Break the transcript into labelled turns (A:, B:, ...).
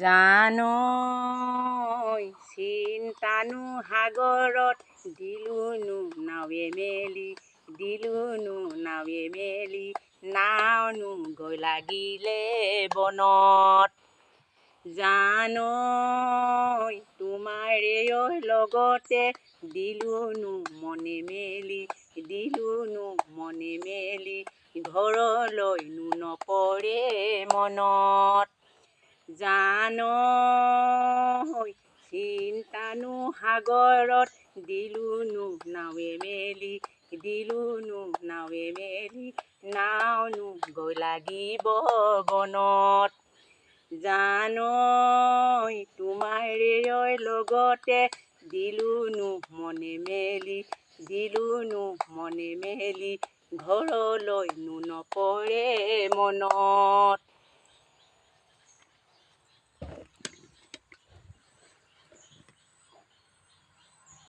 A: জানৈ চিন্তানো সাগৰত দিলোনো নাৱে মেলি নাওনো গৈ লাগিলে বনত। জানৈ তোমাৰে লগতে দিলোনো মনে মেলি ঘৰলৈনো নপৰে মনত। জানৈ চিন্তানো সাগৰত দিলোনো নাৱে মেলি নাওনো গৈ লাগিব বনত। জানৈ তোমাৰে লগতে দিলোনো মনে মেলি ঘৰলৈনো নপৰে মনত।